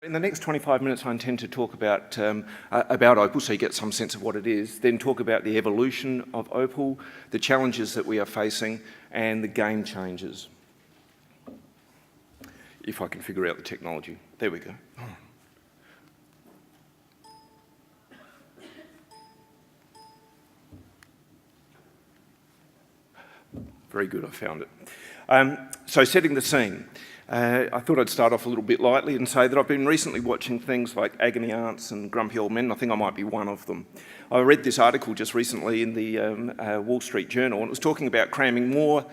In the next 25 minutes, I intend to talk about OPAL, so you get some sense of what it is, then talk about the evolution of OPAL, the challenges that we are facing, and the game changers. If I can figure out the technology. There we go. Very good, I found it. So setting the scene. I thought I'd start off a little bit lightly and say that I've been recently watching things like Agony Aunts and Grumpy Old Men. I think I might be one of them. I read this article just recently in the Wall Street Journal, and it was talking about cramming more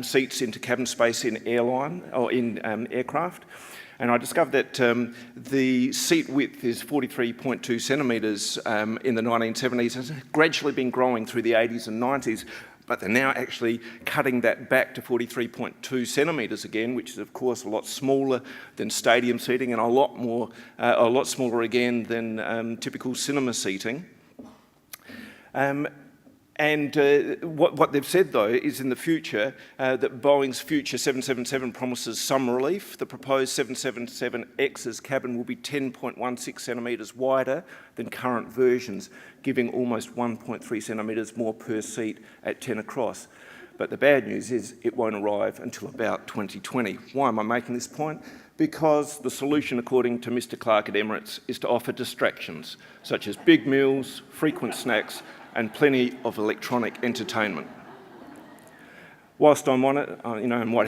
seats into cabin space in aircraft. And I discovered that the seat width is 43.2 centimetres in the 1970s, and has gradually been growing through the 80s and 90s. But they're now actually cutting that back to 43.2 centimetres again, which is of course a lot smaller than stadium seating and a lot smaller again than typical cinema seating. What they've said though is in the future that Boeing's future 777 promises some relief. The proposed 777X's cabin will be 10.16 centimetres wider than current versions, giving almost 1.3 centimetres more per seat at 10 across. But the bad news is it won't arrive until about 2020. Why am I making this point? Because the solution, according to Mr. Clark at Emirates, is to offer distractions, such as big meals, frequent snacks, and plenty of electronic entertainment. Whilst I'm on it, and what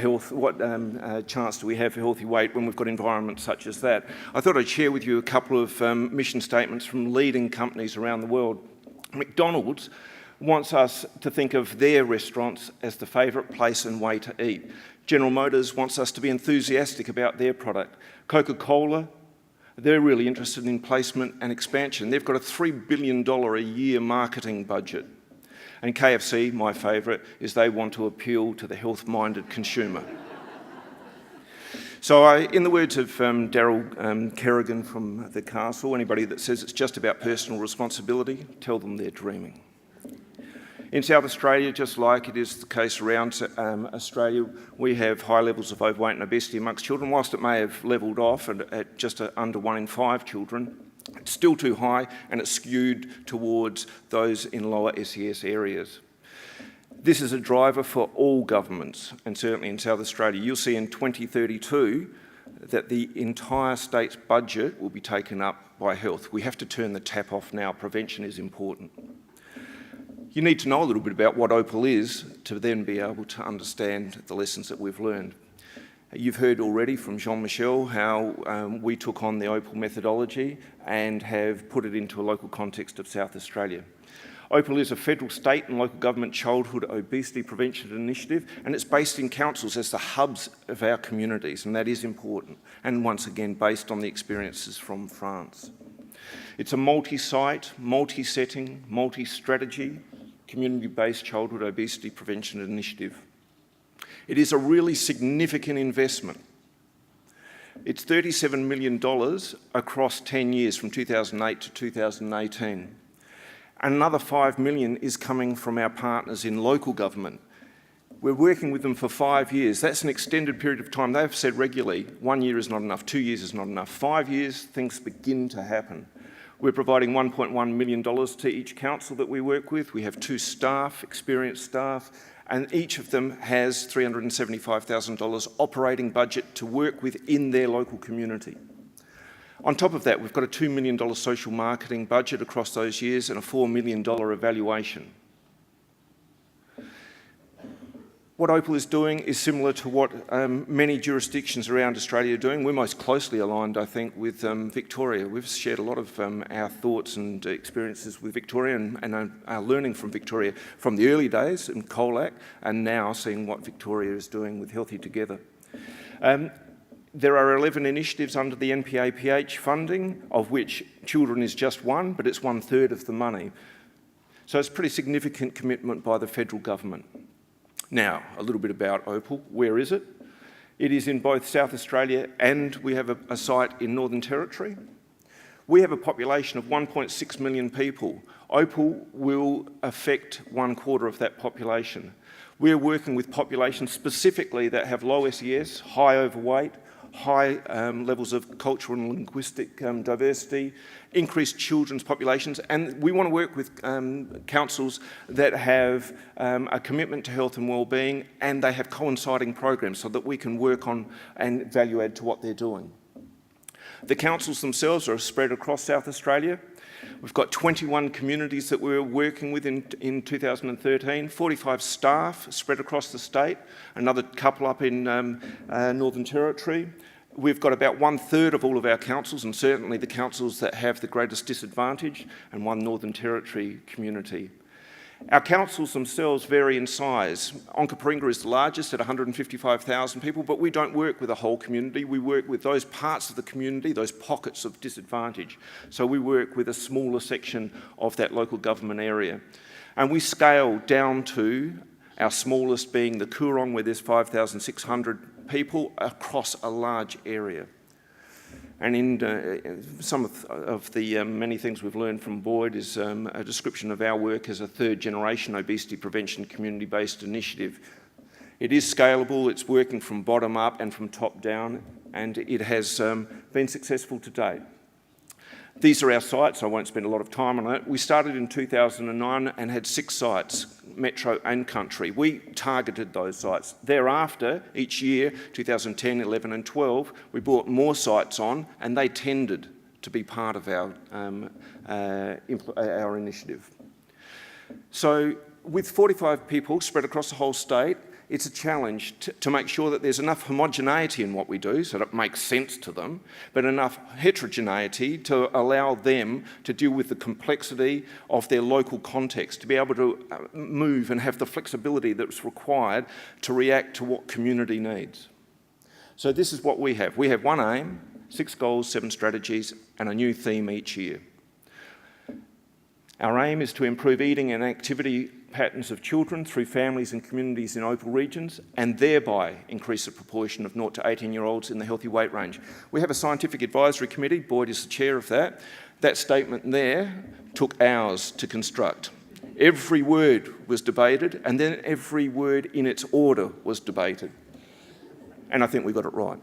chance do we have for healthy weight when we've got environments such as that? I thought I'd share with you a couple of mission statements from leading companies around the world. McDonald's wants us to think of their restaurants as the favourite place and way to eat. General Motors wants us to be enthusiastic about their product. Coca-Cola, they're really interested in placement and expansion. They've got a $3 billion a year marketing budget. And KFC, my favourite, is they want to appeal to the health-minded consumer. So in the words of Daryl Kerrigan from the Castle, anybody that says it's just about personal responsibility, tell them they're dreaming. In South Australia, just like it is the case around Australia, we have high levels of overweight and obesity amongst children. Whilst it may have levelled off at just under 1 in 5 children, it's still too high and it's skewed towards those in lower SES areas. This is a driver for all governments, and certainly in South Australia. You'll see in 2032 that the entire state's budget will be taken up by health. We have to turn the tap off now. Prevention is important. You need to know a little bit about what OPAL is to then be able to understand the lessons that we've learned. You've heard already from Jean-Michel how we took on the OPAL methodology and have put it into a local context of South Australia. OPAL is a federal, state and local government childhood obesity prevention initiative, and it's based in councils as the hubs of our communities, and that is important, and once again based on the experiences from France. It's a multi-site, multi-setting, multi-strategy, community-based childhood obesity prevention initiative. It is a really significant investment. It's $37 million across 10 years from 2008 to 2018. Another $5 million is coming from our partners in local government. We're working with them for 5 years. That's an extended period of time. They've said regularly, 1 year is not enough, 2 years is not enough. 5 years, things begin to happen. We're providing $1.1 million to each council that we work with. We have 2 staff, experienced staff, and each of them has $375,000 operating budget to work with in their local community. On top of that, we've got a $2 million social marketing budget across those years and a $4 million evaluation. What OPAL is doing is similar to what many jurisdictions around Australia are doing. We're most closely aligned, I think, with Victoria. We've shared a lot of our thoughts and experiences with Victoria and our learning from Victoria from the early days in COLAC and now seeing what Victoria is doing with Healthy Together. There are 11 initiatives under the NPAPH funding, of which children is just one, but it's 1/3 of the money. So it's a pretty significant commitment by the federal government. Now, a little bit about OPAL. Where is it? It is in both South Australia and we have a site in Northern Territory. We have a population of 1.6 million people. OPAL will affect 1/4 of that population. We're working with populations specifically that have low SES, high overweight, high levels of cultural and linguistic diversity, increased children's populations, and we want to work with councils that have a commitment to health and wellbeing, and they have coinciding programs so that we can work on and value add to what they're doing. The councils themselves are spread across South Australia. We've got 21 communities that we're working with in 2013, 45 staff spread across the state, another couple up in Northern Territory. We've got about 1/3 of all of our councils, and certainly the councils that have the greatest disadvantage, and one Northern Territory community. Our councils themselves vary in size. Onkaparinga is the largest at 155,000 people, but we don't work with a whole community. We work with those parts of the community, those pockets of disadvantage. So we work with a smaller section of that local government area. And we scale down to our smallest being the Coorong, where there's 5,600 people across a large area. And in some of the many things we've learned from Boyd is a description of our work as a third-generation obesity prevention community-based initiative. It is scalable, it's working from bottom up and from top down, and it has been successful to date. These are our sites. I won't spend a lot of time on it. We started in 2009 and had 6 sites, metro and country. We targeted those sites. Thereafter, each year, 2010, 11 and 12, we brought more sites on, and they tended to be part of our initiative. So with 45 people spread across the whole state, it's a challenge to make sure that there's enough homogeneity in what we do so that it makes sense to them, but enough heterogeneity to allow them to deal with the complexity of their local context, to be able to move and have the flexibility that's required to react to what community needs. So this is what we have. We have one aim, 6 goals, 7 strategies, and a new theme each year. Our aim is to improve eating and activity patterns of children through families and communities in OPAL regions, and thereby increase the proportion of 0 to 18-year-olds in the healthy weight range. We have a scientific advisory committee. Boyd is the chair of that. That statement there took hours to construct. Every word was debated, and then every word in its order was debated. And I think we got it right.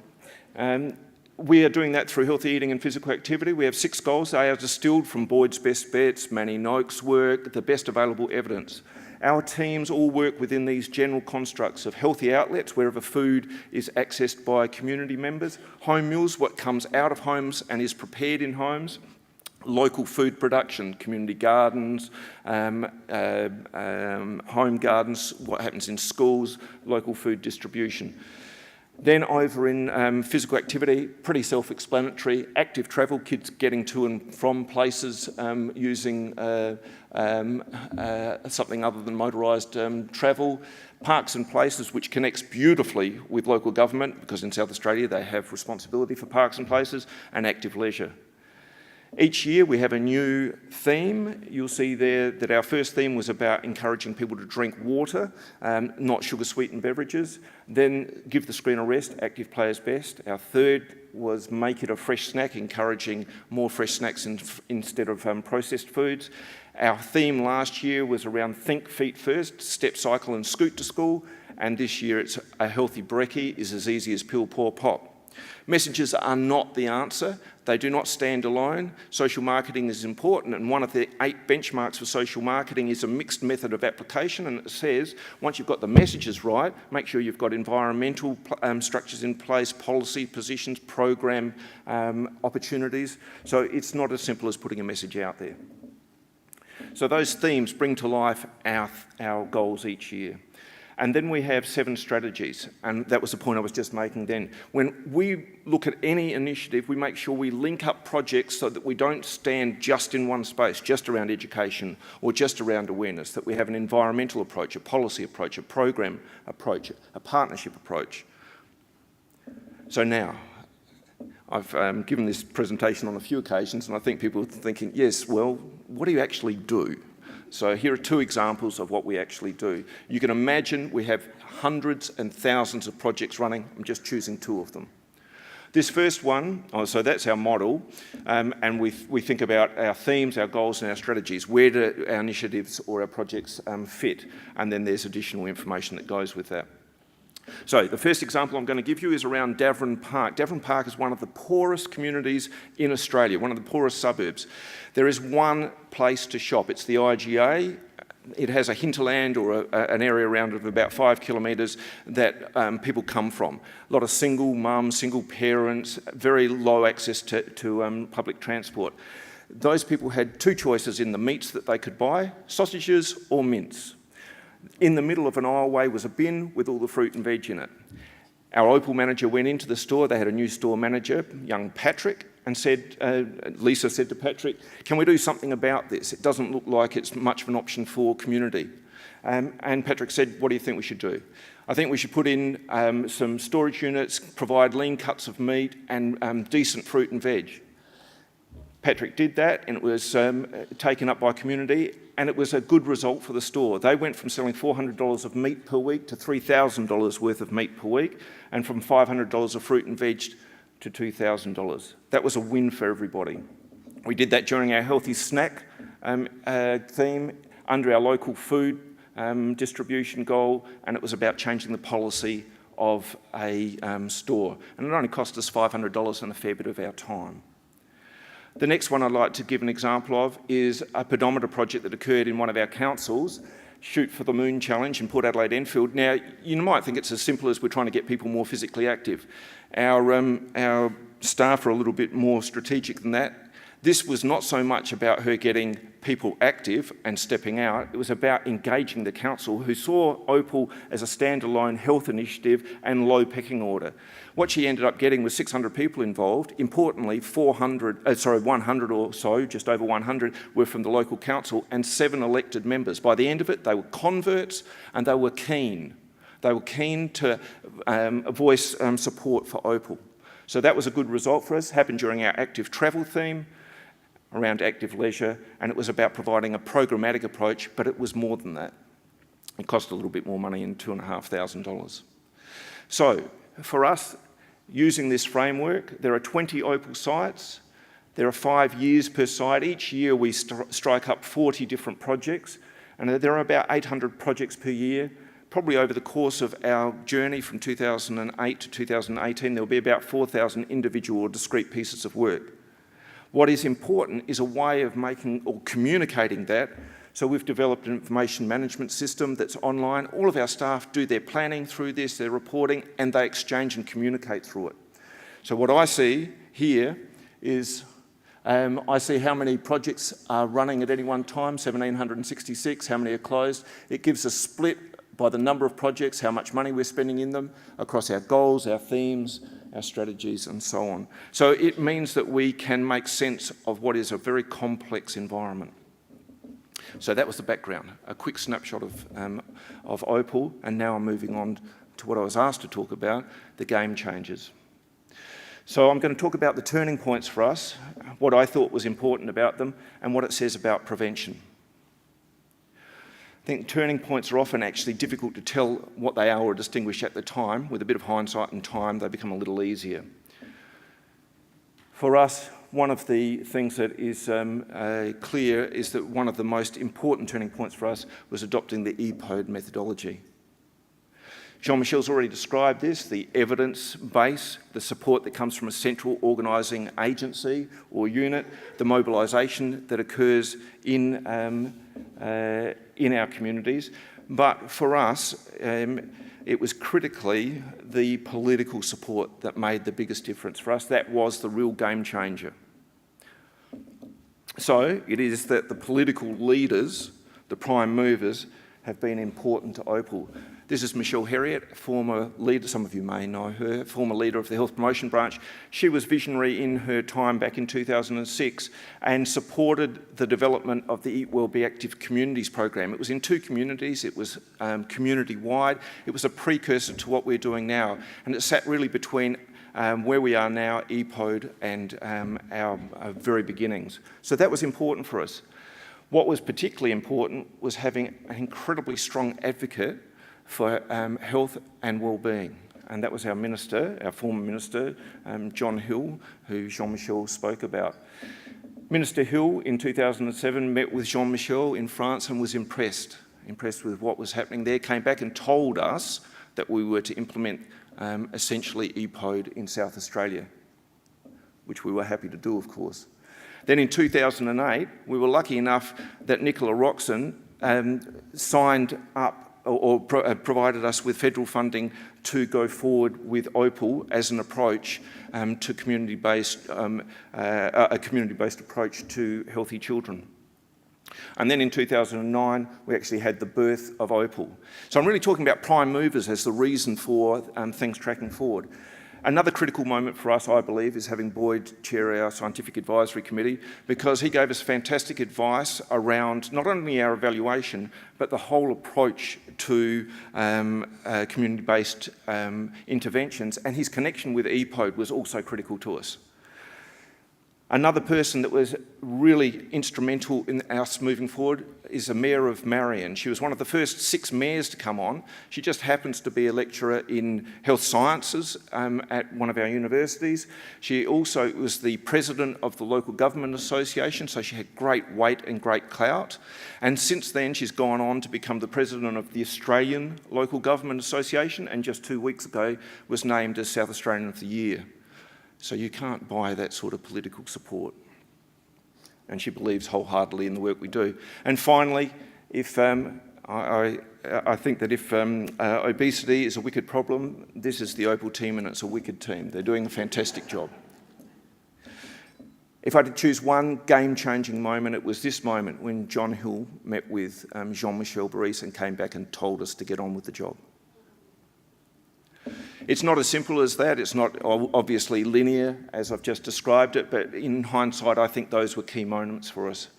We are doing that through healthy eating and physical activity. We have 6 goals. They are distilled from Boyd's best bets, Manny Noakes' work, the best available evidence. Our teams all work within these general constructs of healthy outlets, wherever food is accessed by community members, home meals, what comes out of homes and is prepared in homes, local food production, community gardens, home gardens, what happens in schools, local food distribution. Then over in physical activity, pretty self-explanatory, active travel, kids getting to and from places using something other than motorised travel, parks and places, which connects beautifully with local government, because in South Australia they have responsibility for parks and places, and active leisure. Each year we have a new theme. You'll see there that our first theme was about encouraging people to drink water, not sugar-sweetened beverages. Then give the screen a rest, active players best. Our third was make it a fresh snack, encouraging more fresh snacks instead of processed foods. Our theme last year was around think feet first, step, cycle and scoot to school. And this year it's a healthy brekkie is as easy as pill, pour, pop. Messages are not the answer. They do not stand alone. Social marketing is important, and one of the 8 benchmarks for social marketing is a mixed method of application, and it says once you've got the messages right, make sure you've got environmental structures in place, policy positions, program opportunities. So it's not as simple as putting a message out there. So those themes bring to life our goals each year. And then we have 7 strategies, and that was the point I was just making then. When we look at any initiative, we make sure we link up projects so that we don't stand just in one space, just around education or just around awareness, that we have an environmental approach, a policy approach, a program approach, a partnership approach. So now, I've given this presentation on a few occasions, and I think people are thinking, yes, well, what do you actually do? So here are 2 examples of what we actually do. You can imagine we have hundreds and thousands of projects running. I'm just choosing 2 of them. This first one, so that's our model, and we think about our themes, our goals and our strategies. Where do our initiatives or our projects fit? And then there's additional information that goes with that. So the first example I'm going to give you is around Davern Park. Davern Park is one of the poorest communities in Australia, one of the poorest suburbs. There is one place to shop. It's the IGA. It has a hinterland or an area around it of about 5 kilometres that people come from. A lot of single mums, single parents, very low access to public transport. Those people had two choices in the meats that they could buy, sausages or mince. In the middle of an aisleway was a bin with all the fruit and veg in it. Our OPAL manager went into the store. They had a new store manager, young Patrick, and Lisa said to Patrick, can we do something about this? It doesn't look like it's much of an option for community. And Patrick said, what do you think we should do? I think we should put in some storage units, provide lean cuts of meat and decent fruit and veg. Patrick did that, and it was taken up by community, and it was a good result for the store. They went from selling $400 of meat per week to $3,000 worth of meat per week, and from $500 of fruit and veg to $2,000. That was a win for everybody. We did that during our healthy snack theme under our local food distribution goal, and it was about changing the policy of a store. And it only cost us $500 and a fair bit of our time. The next one I'd like to give an example of is a pedometer project that occurred in one of our councils, Shoot for the Moon Challenge in Port Adelaide Enfield. Now, you might think it's as simple as we're trying to get people more physically active. Our staff are a little bit more strategic than that. This was not so much about her getting people active and stepping out. It was about engaging the council, who saw OPAL as a standalone health initiative and low pecking order. What she ended up getting was 600 people involved. Importantly, 100 or so, just over 100, were from the local council and 7 elected members. By the end of it, they were converts and they were keen. They were keen to voice support for OPAL. So that was a good result for us. Happened during our active travel theme, around active leisure, and it was about providing a programmatic approach, but it was more than that. It cost a little bit more money in $2,500. So for us, using this framework, there are 20 OPAL sites. There are 5 years per site. Each year we strike up 40 different projects, and there are about 800 projects per year. Probably over the course of our journey from 2008 to 2018, there will be about 4,000 individual or discrete pieces of work. What is important is a way of making or communicating that. So we've developed an information management system that's online. All of our staff do their planning through this, their reporting, and they exchange and communicate through it. So what I see here is I see how many projects are running at any one time, 1,766, how many are closed. It gives a split by the number of projects, how much money we're spending in them, across our goals, our themes, our strategies, and so on. So it means that we can make sense of what is a very complex environment. So that was the background, a quick snapshot of OPAL, and now I'm moving on to what I was asked to talk about, the game changers. So I'm going to talk about the turning points for us, what I thought was important about them, and what it says about prevention. I think turning points are often actually difficult to tell what they are or distinguish at the time. With a bit of hindsight and time, they become a little easier. For us, one of the things that is clear is that one of the most important turning points for us was adopting the EPOD methodology. Jean-Michel's already described this, the evidence base, the support that comes from a central organising agency or unit, the mobilisation that occurs in our communities. But for us, it was critically the political support that made the biggest difference for us. That was the real game changer. So it is that the political leaders, the prime movers, have been important to OPAL. This is Michelle Herriot, former leader, some of you may know her, former leader of the Health Promotion Branch. She was visionary in her time back in 2006 and supported the development of the Eat Well Be Active Communities program. It was in 2 communities, it was community-wide, it was a precursor to what we're doing now, and it sat really between where we are now, EPOD, and our very beginnings. So that was important for us. What was particularly important was having an incredibly strong advocate for health and well-being. And that was our minister, our former minister, John Hill, who Jean-Michel spoke about. Minister Hill in 2007 met with Jean-Michel in France and was impressed with what was happening there, came back and told us that we were to implement essentially EPOD in South Australia, which we were happy to do, of course. Then in 2008, we were lucky enough that Nicola Roxon signed up or provided us with federal funding to go forward with OPAL as an approach to a community-based approach to healthy children. And then in 2009, we actually had the birth of OPAL. So I'm really talking about prime movers as the reason for things tracking forward. Another critical moment for us, I believe, is having Boyd chair our Scientific Advisory Committee, because he gave us fantastic advice around not only our evaluation, but the whole approach to community-based interventions, and his connection with EPOD was also critical to us. Another person that was really instrumental in us moving forward is the Mayor of Marion. She was one of the first 6 mayors to come on. She just happens to be a lecturer in health sciences at one of our universities. She also was the president of the Local Government Association, so she had great weight and great clout. And since then, she's gone on to become the president of the Australian Local Government Association, and just 2 weeks ago was named as South Australian of the Year. So you can't buy that sort of political support. And she believes wholeheartedly in the work we do. And finally, if I think that if obesity is a wicked problem, this is the OPAL team, and it's a wicked team. They're doing a fantastic job. If I had to choose one game-changing moment, it was this moment when John Hill met with Jean-Michel Boris and came back and told us to get on with the job. It's not as simple as that. It's not obviously linear, as I've just described it, but in hindsight, I think those were key moments for us.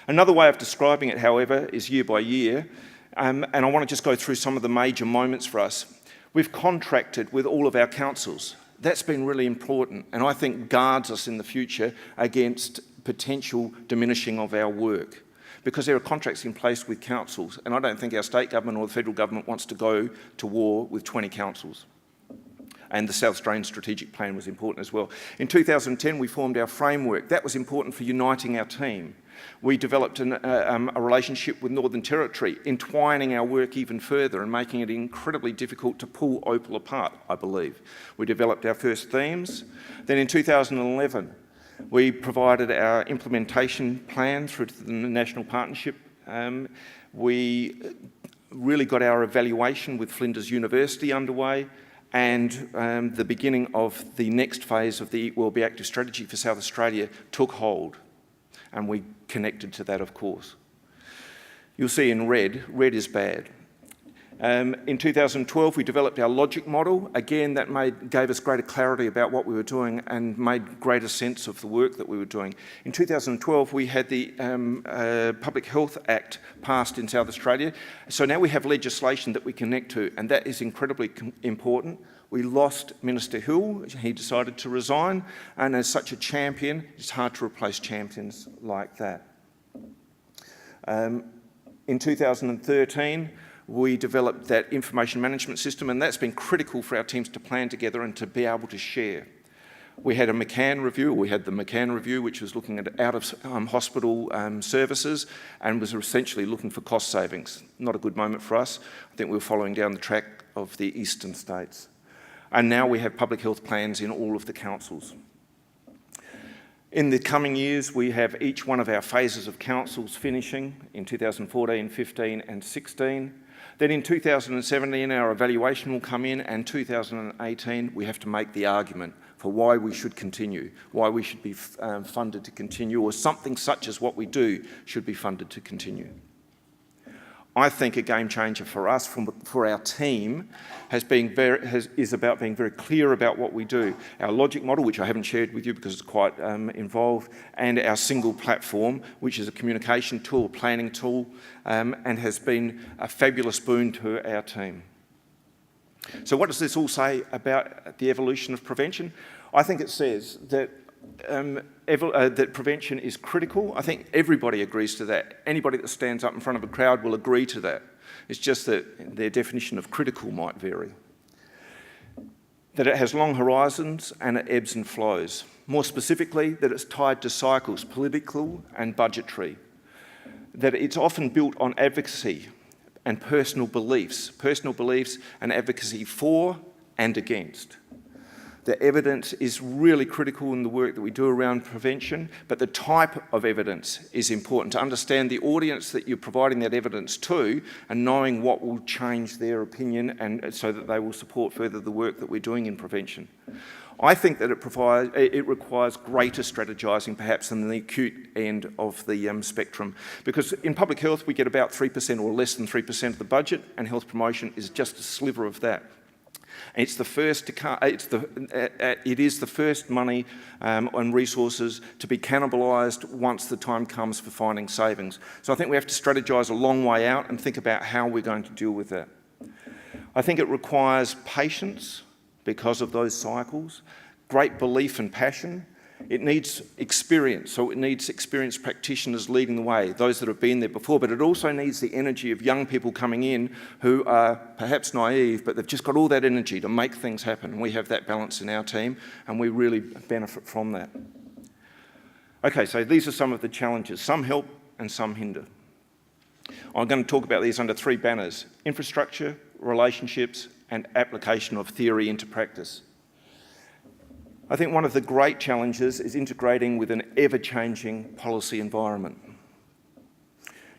Another way of describing it, however, is year by year, and I want to just go through some of the major moments for us. We've contracted with all of our councils. That's been really important, and I think guards us in the future against potential diminishing of our work, because there are contracts in place with councils, and I don't think our state government or the federal government wants to go to war with 20 councils. And the South Australian Strategic Plan was important as well. In 2010, we formed our framework. That was important for uniting our team. We developed a relationship with Northern Territory, entwining our work even further and making it incredibly difficult to pull OPAL apart, I believe. We developed our first themes. Then in 2011, we provided our implementation plan through to the National Partnership. We really got our evaluation with Flinders University underway, and the beginning of the next phase of the Eat Well Be Active strategy for South Australia took hold, and we connected to that, of course. You'll see in red is bad. In 2012, we developed our logic model. Again, that gave us greater clarity about what we were doing and made greater sense of the work that we were doing. In 2012, we had the Public Health Act passed in South Australia. So now we have legislation that we connect to, and that is incredibly important. We lost Minister Hill. He decided to resign, and as such a champion, it's hard to replace champions like that. In 2013, we developed that information management system, and that's been critical for our teams to plan together and to be able to share. We had the McCann Review, which was looking at out-of-hospital services and was essentially looking for cost savings. Not a good moment for us. I think we were following down the track of the eastern states. And now we have public health plans in all of the councils. In the coming years, we have each one of our phases of councils finishing in 2014, 15 and 16. Then in 2017, our evaluation will come in, and 2018, we have to make the argument for why we should continue, why we should be funded to continue, or something such as what we do should be funded to continue. I think a game changer for us, for our team, is about being very clear about what we do. Our logic model, which I haven't shared with you because it's quite involved, and our single platform, which is a communication tool, a planning tool, and has been a fabulous boon to our team. So what does this all say about the evolution of prevention? I think it says that that prevention is critical. I think everybody agrees to that. Anybody that stands up in front of a crowd will agree to that. It's just that their definition of critical might vary. That it has long horizons and it ebbs and flows. More specifically, that it's tied to cycles, political and budgetary. That it's often built on advocacy, and personal beliefs and advocacy for and against. The evidence is really critical in the work that we do around prevention, but the type of evidence is important to understand the audience that you're providing that evidence to and knowing what will change their opinion and so that they will support further the work that we're doing in prevention. I think that it requires greater strategising perhaps than the acute end of the spectrum, because in public health we get about 3% or less than 3% of the budget, and health promotion is just a sliver of that. It's the first it is the first money and resources to be cannibalised once the time comes for finding savings. So I think we have to strategise a long way out and think about how we're going to deal with that. I think it requires patience because of those cycles, great belief and passion. It needs experience, so it needs experienced practitioners leading the way, those that have been there before, but it also needs the energy of young people coming in who are perhaps naive, but they've just got all that energy to make things happen. We have that balance in our team, and we really benefit from that. Okay, so these are some of the challenges. Some help and some hinder. I'm going to talk about these under 3 banners: infrastructure, relationships, and application of theory into practice. I think one of the great challenges is integrating with an ever-changing policy environment.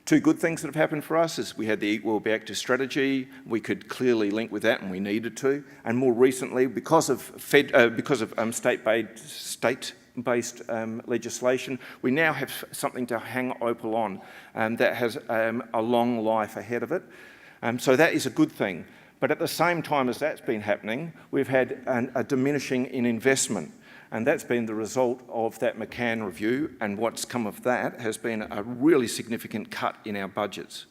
2 good things that have happened for us is we had the Eat Well Be Active strategy. We could clearly link with that, and we needed to. And more recently, because of state-based legislation, we now have something to hang OPAL on that has a long life ahead of it. So that is a good thing. But at the same time as that's been happening, we've had a diminishing in investment. And that's been the result of that McCann review, and what's come of that has been a really significant cut in our budgets.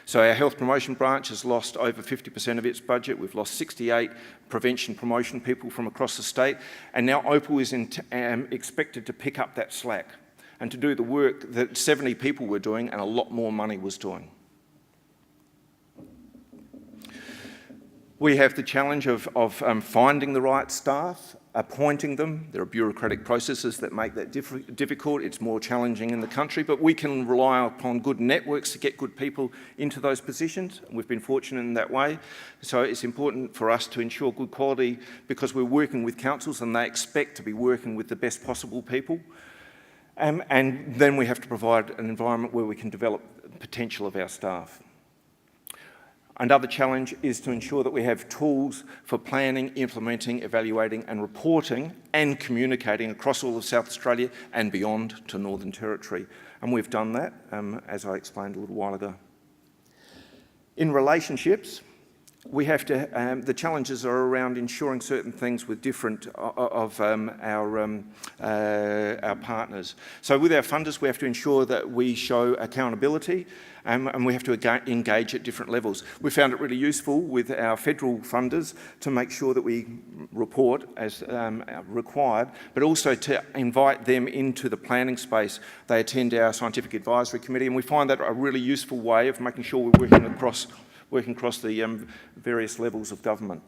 So our health promotion branch has lost over 50% of its budget. We've lost 68 prevention promotion people from across the state. And now OPAL is expected to pick up that slack and to do the work that 70 people were doing and a lot more money was doing. We have the challenge of finding the right staff, appointing them. There are bureaucratic processes that make that difficult. It's more challenging in the country, but we can rely upon good networks to get good people into those positions. We've been fortunate in that way. So it's important for us to ensure good quality because we're working with councils and they expect to be working with the best possible people. And then we have to provide an environment where we can develop the potential of our staff. Another challenge is to ensure that we have tools for planning, implementing, evaluating and reporting and communicating across all of South Australia and beyond to Northern Territory. And we've done that, as I explained a little while ago. In relationships, we have to, the challenges are around ensuring certain things with different of our partners. So with our funders, we have to ensure that we show accountability and we have to engage at different levels. We found it really useful with our federal funders to make sure that we report as required, but also to invite them into the planning space. They attend our scientific advisory committee, and we find that a really useful way of making sure we're working across the various levels of government.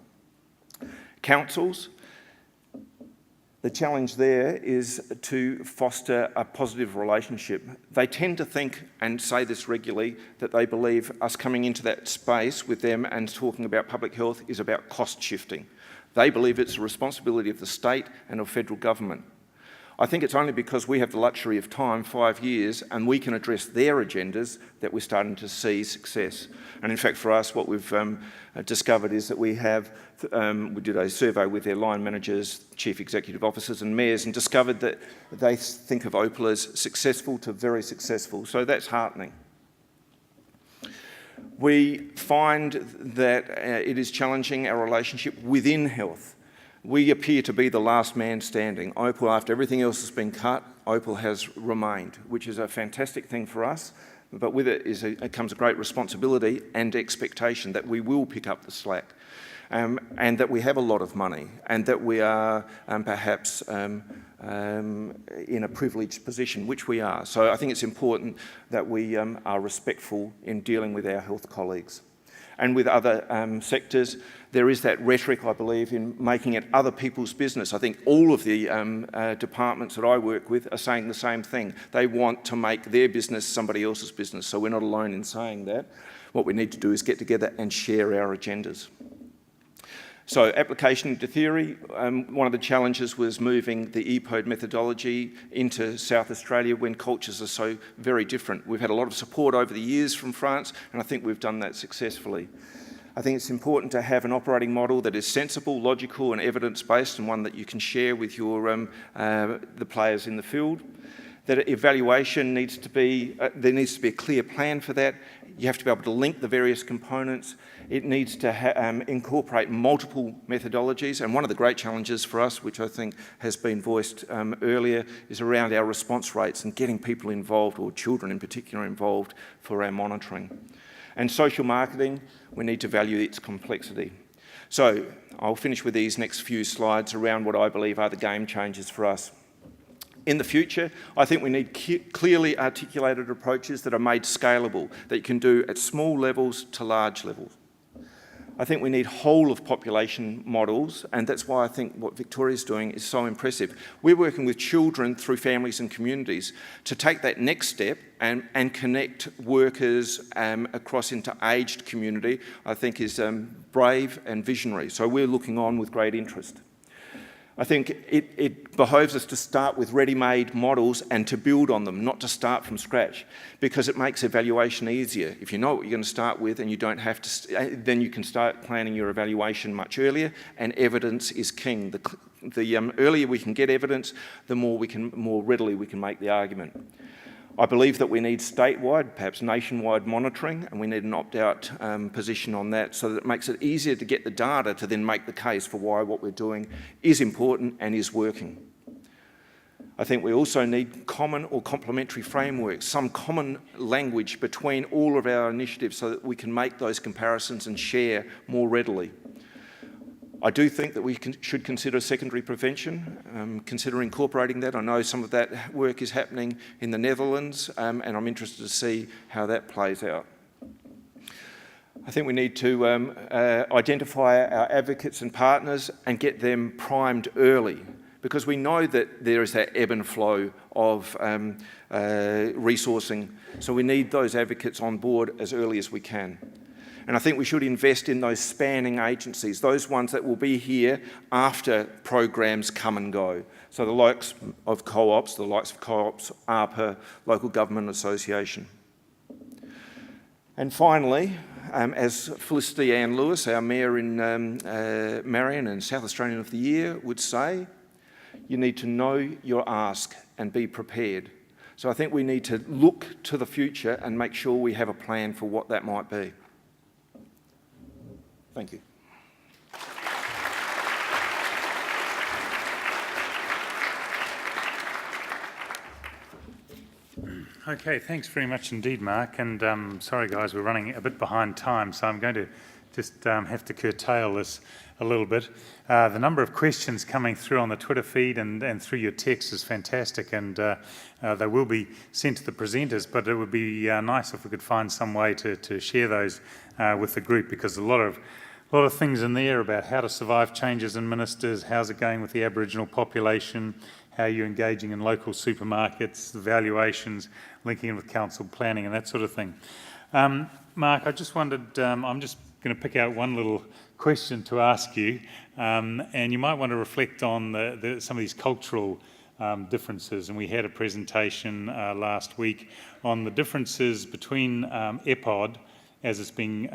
Councils, the challenge there is to foster a positive relationship. They tend to think, and say this regularly, that they believe us coming into that space with them and talking about public health is about cost shifting. They believe it's the responsibility of the state and of federal government. I think it's only because we have the luxury of time, 5 years, and we can address their agendas that we're starting to see success. And in fact, for us, what we've discovered is that we did a survey with their line managers, chief executive officers and mayors and discovered that they think of OPAL as successful to very successful. So that's heartening. We find that it is challenging our relationship within health. We appear to be the last man standing. OPAL, after everything else has been cut, OPAL has remained, which is a fantastic thing for us, but with it comes a great responsibility and expectation that we will pick up the slack, and that we have a lot of money, and that we are perhaps in a privileged position, which we are. So I think it's important that we are respectful in dealing with our health colleagues. And with other sectors, there is that rhetoric, I believe, in making it other people's business. I think all of the departments that I work with are saying the same thing. They want to make their business somebody else's business, so we're not alone in saying that. What we need to do is get together and share our agendas. So, application into theory, one of the challenges was moving the EPODE methodology into South Australia when cultures are so very different. We've had a lot of support over the years from France, and I think we've done that successfully. I think it's important to have an operating model that is sensible, logical and evidence-based, and one that you can share with your the players in the field. That evaluation needs to be, there needs to be a clear plan for that. You have to be able to link the various components. It needs to incorporate multiple methodologies, and one of the great challenges for us, which I think has been voiced earlier, is around our response rates and getting people involved, or children in particular involved, for our monitoring. And social marketing, we need to value its complexity. So I'll finish with these next few slides around what I believe are the game changers for us. In the future, I think we need clearly articulated approaches that are made scalable, that you can do at small levels to large levels. I think we need whole of population models, and that's why I think what Victoria's doing is so impressive. We're working with children through families and communities to take that next step and connect workers across into aged community, I think is brave and visionary. So we're looking on with great interest. I think it behoves us to start with ready-made models and to build on them, not to start from scratch, because it makes evaluation easier. If you know what you're going to start with and you don't have to, then you can start planning your evaluation much earlier, and evidence is king. The earlier we can get evidence, the more readily we can make the argument. I believe that we need statewide, perhaps nationwide monitoring, and we need an opt-out position on that so that it makes it easier to get the data to then make the case for why what we're doing is important and is working. I think we also need common or complementary frameworks, some common language between all of our initiatives so that we can make those comparisons and share more readily. I do think that we should consider secondary prevention, consider incorporating that. I know some of that work is happening in the Netherlands, and I'm interested to see how that plays out. I think we need to identify our advocates and partners and get them primed early, because we know that there is that ebb and flow of resourcing, so we need those advocates on board as early as we can. And I think we should invest in those spanning agencies, those ones that will be here after programs come and go. So the likes of co-ops, ARPA, Local Government Association. And finally, as Felicity Ann Lewis, our Mayor in Marion and South Australian of the Year, would say, you need to know your ask and be prepared. So I think we need to look to the future and make sure we have a plan for what that might be. Thank you. Okay, thanks very much indeed, Mark. And sorry, guys, we're running a bit behind time, so I'm going to just have to curtail this a little bit. The number of questions coming through on the Twitter feed and through your text is fantastic, and they will be sent to the presenters, but it would be nice if we could find some way to share those with the group, because a lot of things in there about how to survive changes in ministers, how's it going with the Aboriginal population, how you're engaging in local supermarkets, the valuations, linking in with council planning and that sort of thing. Mark, I just wondered, I'm just going to pick out one little question to ask you, and you might want to reflect on some of these cultural differences. And we had a presentation last week on the differences between EPODE as it's being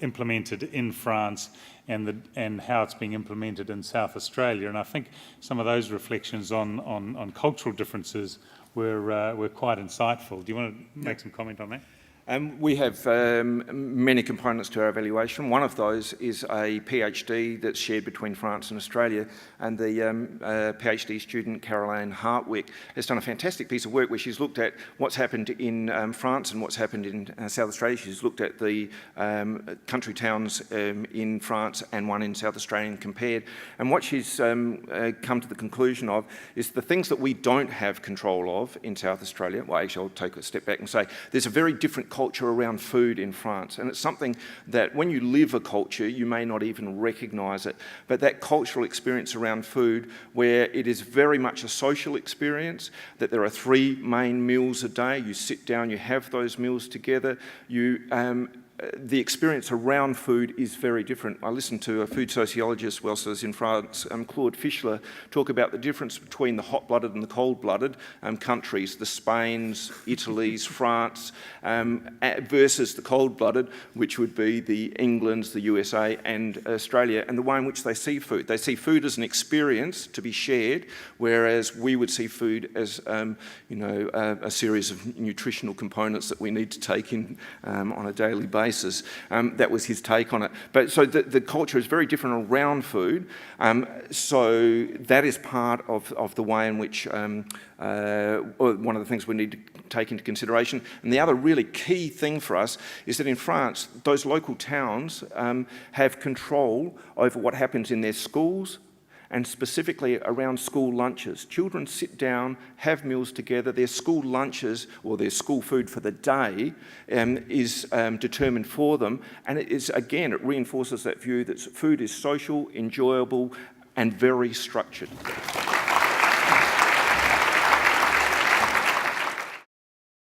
implemented in France and how it's being implemented in South Australia. And I think some of those reflections on cultural differences were quite insightful. Do you want to make some comment on that? We have many components to our evaluation. One of those is a PhD that's shared between France and Australia, and the PhD student Caroline Hartwick has done a fantastic piece of work where she's looked at what's happened in France and what's happened in South Australia. She's looked at the country towns in France and one in South Australia and compared, and what she's come to the conclusion of is the things that we don't have control of in South Australia. Well, actually, I'll take a step back and say there's a very different culture around food in France, and it's something that when you live a culture, you may not even recognise it, but that cultural experience around food, where it is very much a social experience, that there are 3 main meals a day, you sit down, you have those meals together, the experience around food is very different. I listened to a food sociologist whilst I was in France, Claude Fischler, talk about the difference between the hot-blooded and the cold-blooded countries, the Spains, Italys, France, versus the cold-blooded, which would be the Englands, the USA and Australia, and the way in which they see food. They see food as an experience to be shared, whereas we would see food as a series of nutritional components that we need to take in on a daily basis. That was his take on it. But so the culture is very different around food. So that is part of the way in which one of the things we need to take into consideration. And the other really key thing for us is that in France, those local towns have control over what happens in their schools, and specifically around school lunches. Children sit down, have meals together. Their school lunches, or their school food for the day, is determined for them. And it reinforces that view that food is social, enjoyable, and very structured.